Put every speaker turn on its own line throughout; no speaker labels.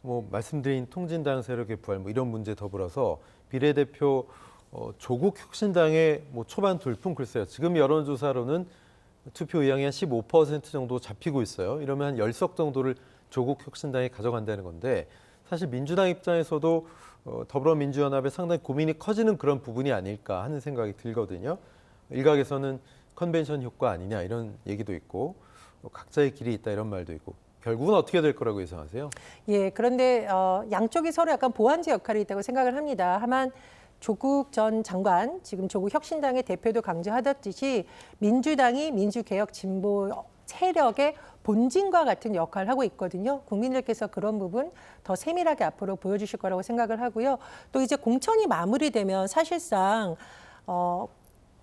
뭐 말씀드린 통진당 세력의 부활 뭐 이런 문제 더불어서 비례대표 조국 혁신당의 뭐 초반 돌풍 글쎄요. 지금 여론조사로는 투표 의향이 한 15% 정도 잡히고 있어요. 이러면 한 10석 정도를 조국 혁신당이 가져간다는 건데 사실 민주당 입장에서도 더불어민주연합에 상당히 고민이 커지는 그런 부분이 아닐까 하는 생각이 들거든요. 일각에서는 컨벤션 효과 아니냐 이런 얘기도 있고 각자의 길이 있다 이런 말도 있고 결국은 어떻게 될 거라고 예상하세요?
예, 그런데 양쪽이 서로 약간 보완제 역할이 있다고 생각을 합니다. 다만 조국 전 장관, 지금 조국 혁신당의 대표도 강조하듯이 민주당이 민주개혁 진보 세력의 본진과 같은 역할을 하고 있거든요. 국민들께서 그런 부분 더 세밀하게 앞으로 보여주실 거라고 생각을 하고요. 또 이제 공천이 마무리되면 사실상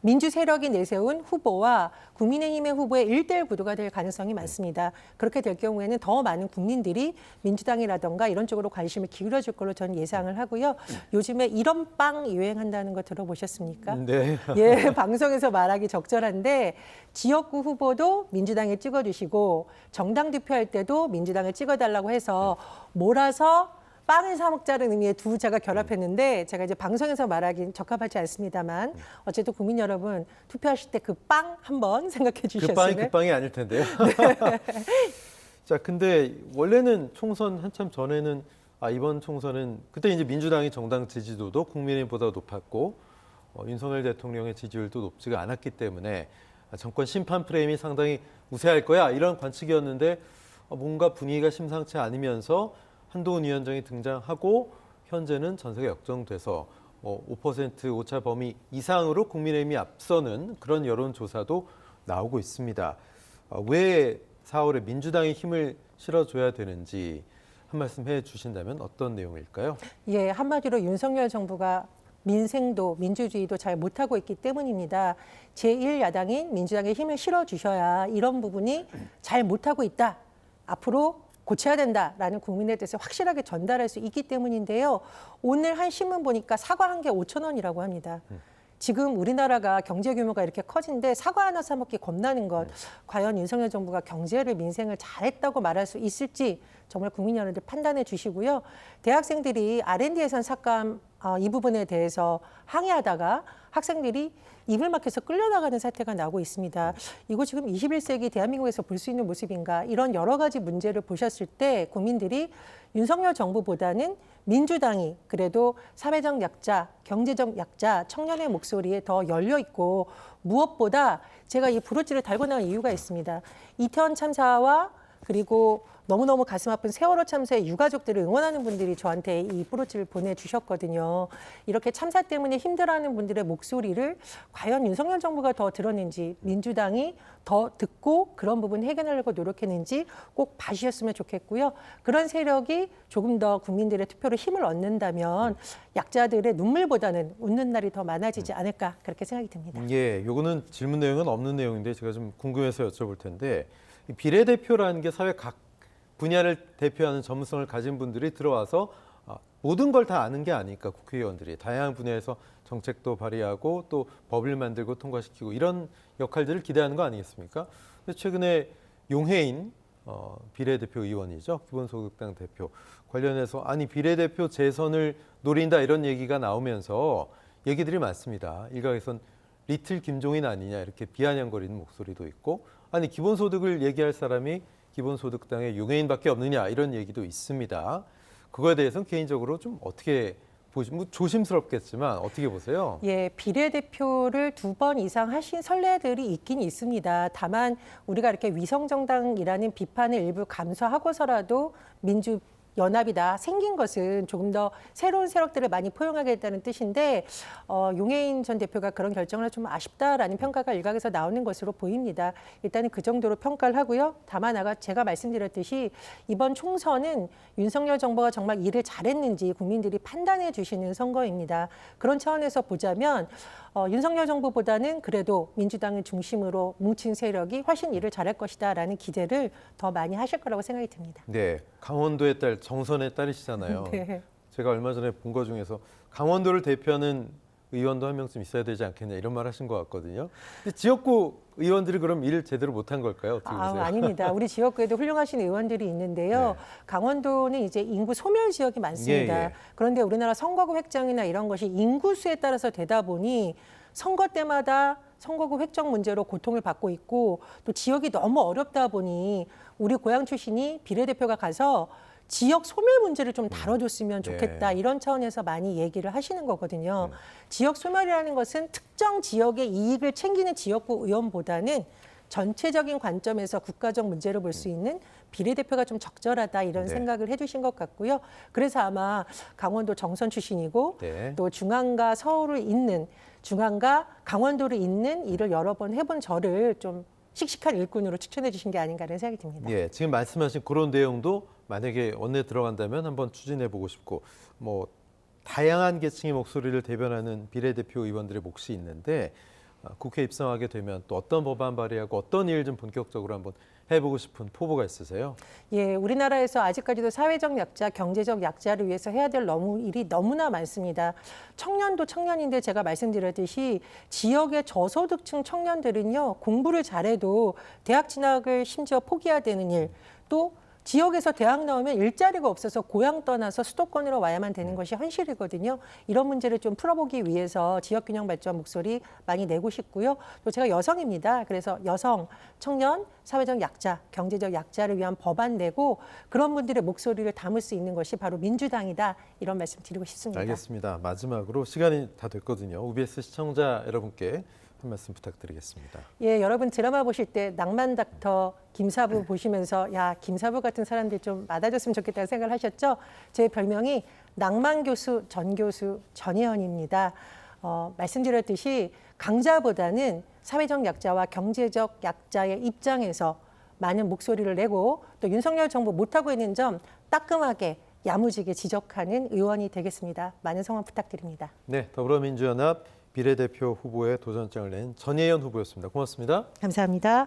민주 세력이 내세운 후보와 국민의힘의 후보의 1대1 구도가 될 가능성이 많습니다. 그렇게 될 경우에는 더 많은 국민들이 민주당이라던가 이런 쪽으로 관심을 기울여줄 걸로 저는 예상을 하고요. 요즘에 이런 빵 유행한다는 거 들어보셨습니까?
네.
예, 방송에서 말하기 적절한데 지역구 후보도 민주당에 찍어주시고 정당 투표할 때도 민주당을 찍어달라고 해서 몰아서 빵을 사 먹자는 의미의 두 자가 결합했는데 제가 이제 방송에서 말하긴 적합하지 않습니다만 어쨌든 국민 여러분 투표하실 때 그 빵 한번 생각해 주셨으면.
그 빵이 아닐 텐데요. 자, 근데 원래는 총선 한참 전에는 이번 총선은 그때 이제 민주당이 정당 지지도도 국민의힘보다 높았고 윤석열 대통령의 지지율도 높지가 않았기 때문에 정권 심판 프레임이 상당히 우세할 거야 이런 관측이었는데 뭔가 분위기가 심상치 않으면서 한동훈 위원장이 등장하고 현재는 전세가 역전돼서 5% 오차 범위 이상으로 국민의힘이 앞서는 그런 여론조사도 나오고 있습니다. 왜 4월에 민주당이 힘을 실어줘야 되는지 한 말씀 해주신다면 어떤 내용일까요?
예, 한마디로 윤석열 정부가 민생도 민주주의도 잘 못하고 있기 때문입니다. 제1야당인 민주당에 힘을 실어주셔야 이런 부분이 잘 못하고 있다. 앞으로 고쳐야 된다라는 국민의 뜻을 확실하게 전달할 수 있기 때문인데요. 오늘 한 신문 보니까 사과 한 개 5천 원이라고 합니다. 지금 우리나라가 경제 규모가 이렇게 커진데 사과 하나 사 먹기 겁나는 것. 과연 윤석열 정부가 경제를 민생을 잘했다고 말할 수 있을지 정말 국민 여러분들 판단해 주시고요. 대학생들이 R&D 예산 삭감 이 부분에 대해서 항의하다가 학생들이 입을 막혀서 끌려나가는 사태가 나오고 있습니다. 이거 지금 21세기 대한민국에서 볼 수 있는 모습인가 이런 여러 가지 문제를 보셨을 때 국민들이 윤석열 정부보다는 민주당이 그래도 사회적 약자, 경제적 약자, 청년의 목소리에 더 열려 있고 무엇보다 제가 이 브로치를 달고 나온 이유가 있습니다. 이태원 참사와 그리고 너무너무 가슴 아픈 세월호 참사의 유가족들을 응원하는 분들이 저한테 이 브로치를 보내주셨거든요. 이렇게 참사 때문에 힘들어하는 분들의 목소리를 과연 윤석열 정부가 더 들었는지 민주당이 더 듣고 그런 부분 해결하려고 노력했는지 꼭 봐주셨으면 좋겠고요. 그런 세력이 조금 더 국민들의 투표로 힘을 얻는다면 약자들의 눈물보다는 웃는 날이 더 많아지지 않을까 그렇게 생각이 듭니다.
예, 요거는 질문 내용은 없는 내용인데 제가 좀 궁금해서 여쭤볼 텐데 이 비례대표라는 게 사회 각 분야를 대표하는 전문성을 가진 분들이 들어와서 모든 걸 다 아는 게 아닐까 국회의원들이 다양한 분야에서 정책도 발의하고 또 법을 만들고 통과시키고 이런 역할들을 기대하는 거 아니겠습니까? 근데 최근에 용해인 비례대표 의원이죠. 기본소득당 대표 관련해서 비례대표 재선을 노린다 이런 얘기가 나오면서 얘기들이 많습니다. 일각에선 리틀 김종인 아니냐 이렇게 비아냥거리는 목소리도 있고 기본소득을 얘기할 사람이 기본소득당의 용해인밖에 없느냐 이런 얘기도 있습니다. 그거에 대해서는 개인적으로 좀 어떻게 보시면 조심스럽겠지만 어떻게 보세요?
예, 비례대표를 2번 이상 하신 선례들이 있긴 있습니다. 다만 우리가 이렇게 위성정당이라는 비판을 일부 감수하고서라도 민주연합이다 생긴 것은 조금 더 새로운 세력들을 많이 포용하겠다는 뜻인데 용해인 전 대표가 그런 결정을 좀 아쉽다라는 평가가 일각에서 나오는 것으로 보입니다. 일단은 그 정도로 평가를 하고요. 다만 제가 말씀드렸듯이 이번 총선은 윤석열 정부가 정말 일을 잘했는지 국민들이 판단해 주시는 선거입니다. 그런 차원에서 보자면 윤석열 정부보다는 그래도 민주당을 중심으로 뭉친 세력이 훨씬 일을 잘할 것이다라는 기대를 더 많이 하실 거라고 생각이 듭니다.
네, 강원도의 딸 정선의 딸이시잖아요.
네.
제가 얼마 전에 본 거 중에서 강원도를 대표하는 의원도 한 명쯤 있어야 되지 않겠냐 이런 말 하신 것 같거든요. 근데 지역구 의원들이 그럼 일을 제대로 못한 걸까요? 어떻게 보세요?
아닙니다. 우리 지역구에도 훌륭하신 의원들이 있는데요.
네.
강원도는 이제 인구 소멸 지역이 많습니다.
예, 예.
그런데 우리나라 선거구 획정이나 이런 것이 인구수에 따라서 되다 보니 선거 때마다 선거구 획정 문제로 고통을 받고 있고 또 지역이 너무 어렵다 보니 우리 고향 출신이 비례대표가 가서 지역 소멸 문제를 좀 다뤄줬으면 좋겠다
네.
이런 차원에서 많이 얘기를 하시는 거거든요. 지역 소멸이라는 것은 특정 지역의 이익을 챙기는 지역구 의원보다는 전체적인 관점에서 국가적 문제를 볼 수 있는 비례대표가 좀 적절하다 이런
네.
생각을 해주신 것 같고요. 그래서 아마 강원도 정선 출신이고
네.
또 중앙과 서울을 잇는 중앙과 강원도를 잇는 일을 여러 번 해본 저를 좀 씩씩한 일꾼으로 추천해 주신 게 아닌가라는 생각이 듭니다.
예, 지금 말씀하신 그런 내용도 만약에 원내에 들어간다면 한번 추진해 보고 싶고 뭐 다양한 계층의 목소리를 대변하는 비례대표 의원들의 몫이 있는데 국회 입성하게 되면 또 어떤 법안 발의하고 어떤 일 좀 본격적으로 한번 해보고 싶은 포부가 있으세요?
예, 우리나라에서 아직까지도 사회적 약자, 경제적 약자를 위해서 해야 될 일이 너무나 많습니다. 청년도 청년인데 제가 말씀드렸듯이 지역의 저소득층 청년들은요, 공부를 잘해도 대학 진학을 심지어 포기해야 되는 일, 또 지역에서 대학 나오면 일자리가 없어서 고향 떠나서 수도권으로 와야만 되는 것이 현실이거든요. 이런 문제를 좀 풀어보기 위해서 지역균형 발전 목소리 많이 내고 싶고요. 또 제가 여성입니다. 그래서 여성, 청년, 사회적 약자, 경제적 약자를 위한 법안 내고 그런 분들의 목소리를 담을 수 있는 것이 바로 민주당이다. 이런 말씀 드리고 싶습니다.
알겠습니다. 마지막으로 시간이 다 됐거든요. OBS 시청자 여러분께 한 말씀 부탁드리겠습니다.
예, 여러분 드라마 보실 때 낭만 닥터 김사부 보시면서 야, 김사부 같은 사람들 좀 맞아줬으면 좋겠다는 생각을 하셨죠? 제 별명이 낭만 교수 전교수 전혜연입니다. 말씀드렸듯이 강자보다는 사회적 약자와 경제적 약자의 입장에서 많은 목소리를 내고 또 윤석열 정부 못하고 있는 점 따끔하게 야무지게 지적하는 의원이 되겠습니다. 많은 성원 부탁드립니다.
네, 더불어민주연합 비례대표 후보의 도전장을 낸 전혜연 후보였습니다. 고맙습니다.
감사합니다.